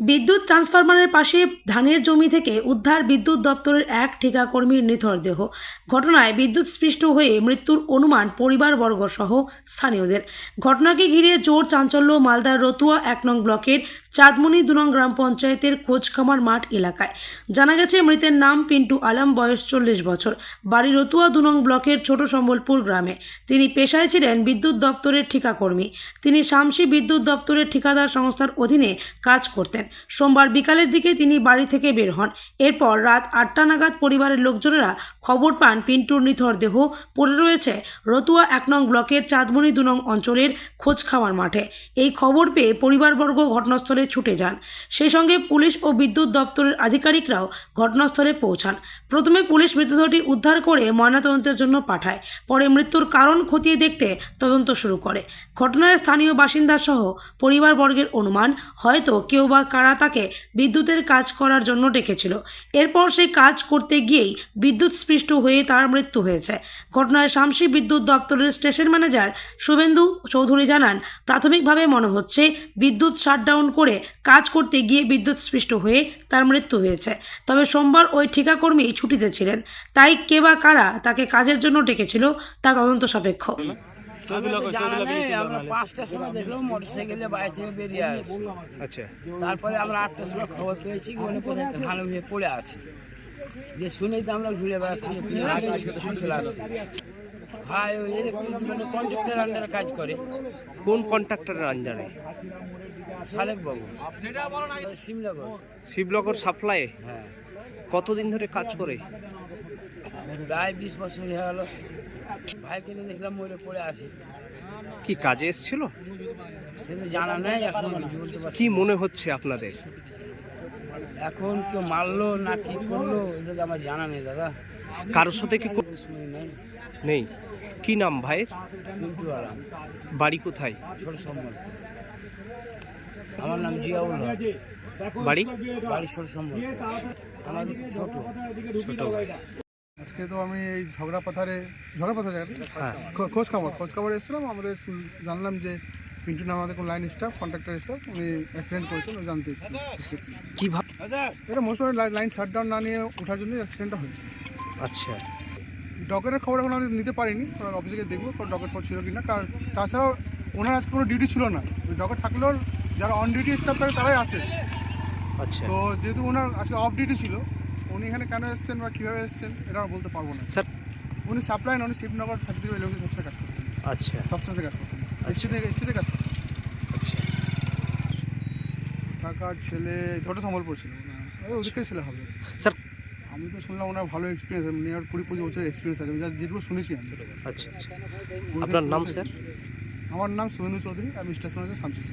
বিদ্যুৎ ট্রান্সফরমারের পাশে ধানের জমি থেকে উদ্ধার বিদ্যুৎ দপ্তরের এক ঠিকাকর্মীর নিথর দেহ। ঘটনায় বিদ্যুৎস্পৃষ্ট হয়ে মৃত্যুর অনুমান পরিবারবর্গ সহ স্থানীয়দের। ঘটনাকে ঘিরে জোর চাঞ্চল্য মালদার রতুয়া 1 নং ব্লকের চাঁদমণি 2 নং গ্রাম পঞ্চায়েতের খোঁজখামার মাঠ এলাকায়। জানা গেছে, মৃতের নাম পিন্টু আলম, বয়স 40 বছর, বাড়ি রতুয়া 2 নং ব্লকের ছোট সম্বলপুর গ্রামে। তিনি পেশায় ছিলেন বিদ্যুৎ দপ্তরের ঠিকাকর্মী। তিনি শামসি বিদ্যুৎ দপ্তরের ঠিকাদার সংস্থার অধীনে কাজ করতেন। সোমবার বিকালের দিকে তিনি বাড়ি থেকে বের হন। এরপর রাত 8টা নাগাদ পরিবারের লোকজনেরা খবর পান পিন্টুর নিথর দেহ পড়ে রয়েছে রতুয়া 1 নং ব্লকের চাঁদমণি 2 নং অঞ্চলের খোঁজখামার মাঠে। এই খবর পেয়ে পরিবারবর্গ ঘটনাস্থলে ছুটে যান। সেই সঙ্গে পুলিশ ও বিদ্যুৎ দপ্তরের আধিকারিকরাও ঘটনাস্থলে পৌঁছান। প্রথমে পুলিশ মৃতদেহটি উদ্ধার করে ময়নাতদন্তের জন্য পাঠায়। পরে মৃত্যুর কারণ খতিয়ে দেখতে তদন্ত শুরু করে। ঘটনায় স্থানীয় বাসিন্দা সহ পরিবারবর্গের অনুমান, হয়তো কেউ বা কারা তাকে বিদ্যুতের কাজ করার জন্য ডেকেছিল। এরপর সেই কাজ করতে গিয়েই বিদ্যুৎস্পৃষ্ট হয়ে তার মৃত্যু হয়েছে। ঘটনায় শামসি বিদ্যুৎ দপ্তরের স্টেশন ম্যানেজার শুভেন্দু চৌধুরী জানান, প্রাথমিকভাবে মনে হচ্ছে বিদ্যুৎ শাটডাউন করে কাজ করতে গিয়ে বিদ্যুৎস্পৃষ্ট হয়ে তার মৃত্যু হয়েছে। তবে সোমবার ওই ঠিকাকর্মী ছুটিতে ছিলেন, তাই কে বা কারা তাকে কাজের জন্য ডেকেছিল তা তদন্ত সাপেক্ষ। আমরা 5টার সময় দেখলাম মোটরসাইকেলে বাড়ি থেকে বেরিয়ে আসছি। আচ্ছা, তারপরে আমরা 8টার সময় খবর পেয়েছি মানে কোথায় ধান হয়ে পড়ে আছে। যে শুনেই তো আমরা ঘুরে বেড়াচ্ছি, চলে আসছি। ভাই ওই এরকম মানে কন্ট্রাক্টর আন্ডারে কাজ করে। কোন কন্ট্রাক্টরের আন্ডারে? সালেক বাবু, শিমলাগর। শিবনগর সাপ্লাই। হ্যাঁ, কতদিন ধরে কাজ করে? প্রায় 20 বছর হয়ে গেল। ভাইকে নিয়ে দেখলাম মরে পড়ে আছে। কি কাজে এসেছিল? সেটা জানা নেই, এখন বলতে পারছি কি মনে হচ্ছে আপনাদের? এখন কেউ মারলো না কি করলো এটা তো আমার জানা নেই দাদা। কারোর সাথে কি দুশ্মনী নেই। নেই? কি নাম ভাইয়ের? পিন্টু আলম, বাড়ি কোথায়? ছোট সম্বল। আমার নাম জিয়াউল হক। বাড়ি? বাড়ি ছোট সম্বল। আমার ছোট ভাই। আজকে তো আমি এই ঝগড়াপাথা হ্যাঁ। খোঁজখবর এসেছিলাম। আমাদের জানলাম যে পিন্টু নাম আমাদের কোনো লাইন স্টাফ, কন্ট্রাক্টর স্টাফ, উনি অ্যাক্সিডেন্ট করেছেন, ওই জানতে এসেছি। কিভাবে? এটা মোস্ট লাইন শাটডাউন না নিয়ে ওঠার জন্য অ্যাক্সিডেন্টটা হয়েছে। আচ্ছা, ডকেটের খবর এখন আমি নিতে পারিনি, অফিসে গিয়ে দেখবো কোনো ডকেট ছিল কি না। কারণ তাছাড়াও ওনার আজকে কোনো ডিউটি ছিল না। ওই ডকেট থাকলেও যারা অন ডিউটি স্টাফ থাকে তারাই আসে। আচ্ছা তো যেহেতু ওনার আজকে অফ ডিউটি ছিল, উনি এখানে কেন এসেছেন বা কীভাবে এসেছেন এটা বলতে পারবো না স্যার। উনি সাপ্লাই উনি শিবনগর 33 ইলেভেন সবসময় কাজ করতেন। আচ্ছা সবসময় কাজ করতেন, এসটিতে কাজ করতেন। আচ্ছা, কাকার ছেলে ছোটো সম্বলপুর ছিল, ওই ওদিকের ছেলে হবে স্যার। আমি তো শুনলাম ওনার ভালো এক্সপিরিয়েন্স, নিয়ার 20-25 বছরের এক্সপিরিয়েন্স আছে, যেটুকু শুনেছি আমি। আচ্ছা আচ্ছা, আপনার নাম স্যার? আমার নাম শুভেন্দু চৌধুরী, আমি স্টেশন শামসি।